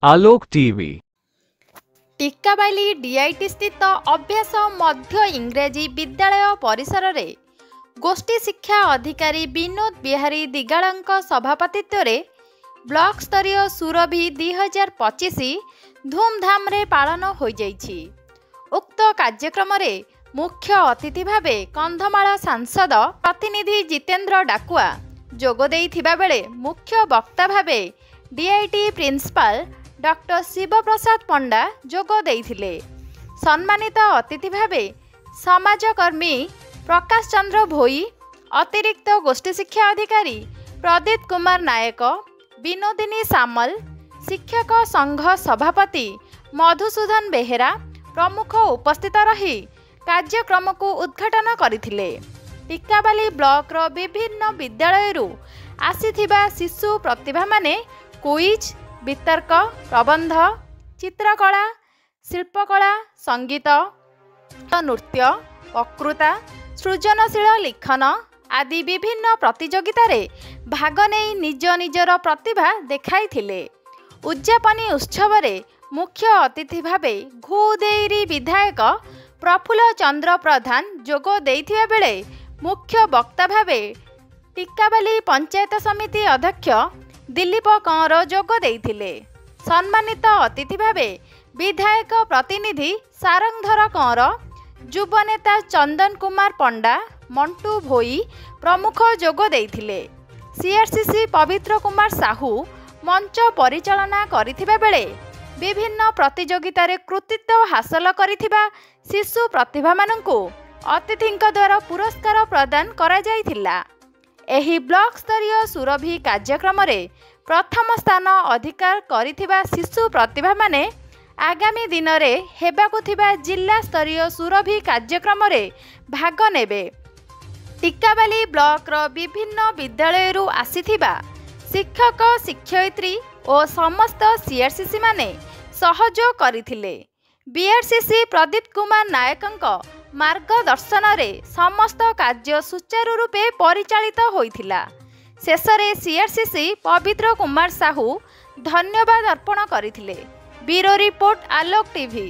आलोक TV टिक्काबाली DIT स्थित अभ्यास मध्य इंग्राजी विद्यालय परिसर रे गोष्ठी शिक्षा अधिकारी विनोद बिहारी दिगाड़क सभापतित्व रे ब्लॉक स्तरीय सुरभि 2025 धूमधाम रे पालन हो जाइछि। उक्त कार्यक्रम रे मुख्य अतिथि भावे कंधमाल सांसद प्रतिनिधि जितेंद्र डाकुआ जोग देइथिबा बेले मुख्य वक्ता भावे डीआईटी प्रिंसिपाल डॉक्टर शिवप्रसाद पंडा जोग देइथिले। सम्मानित अतिथि भावे समाजकर्मी प्रकाश चंद्र भोई, अतिरिक्त गोष्ठी शिक्षा अधिकारी प्रदीप कुमार नायक, विनोदिनी सामल, शिक्षक संघ सभापति मधुसूदन बेहेरा प्रमुख उपस्थित रही कार्यक्रम को उद्घाटन करथिले। टिक्काबाली ब्लॉक रो विभिन्न विद्यालय आसीथिबा शिशु प्रतिभा माने क्विज, वितर्क, प्रबंध, चित्रकला, शिल्पकला, संगीत, नृत्य, वक्तृता, सृजनशील लिखन आदि विभिन्न प्रतियोगिता रे भाग नहीं निज निजर प्रतिभा देखाइथिले। उद्यापनी उत्सव रे मुख्य अतिथि भावे घुदेईरी विधायक प्रफुल्ल चंद्र प्रधान जोग देइथिबा बेले मुख्य वक्ता भावे टिक्काबाली पंचायत समिति अध्यक्ष दिलीप कंवर जोग देइथिले। सम्मानित अतिथि भावे विधायक प्रतिनिधि सारंगधर कंवर, युवनेता चंदन कुमार पंडा, मंटू भोई प्रमुख जोग देइथिले। सीआरसीसी पवित्र कुमार साहू मंच परिचालना करिथिबा बेले विभिन्न प्रतियोगिता रे कृतित्व हासिल करिथिबा शिशु प्रतिभा माननकु अतिथिंक द्वारा पुरस्कार प्रदान करा जाइथिला। एही ब्लॉक स्तरीय सुरभि कार्यक्रम रे प्रथम स्थान अधिकार करिथिबा शिशु प्रतिभा माने आगामी दिन रे हेबाकु थिबा जिला स्तरीय सुरभि कार्यक्रम रे भाग नेबे। टिक्काबाली ब्लॉक रो विभिन्न विद्यालय आसीथिबा शिक्षक शिक्षयित्री और समस्त सीआरसीसी माने सहयोग करथिले। बीआरसीसी प्रदीप कुमार नायकंक मार्गदर्शन रे समस्त कार्य सुचारू रूपे परिचालित होइथिला। शेषरे सीआरसीसी पवित्र कुमार साहू धन्यवाद अर्पण करथिले। ब्यूरो रिपोर्ट आलोक टीवी।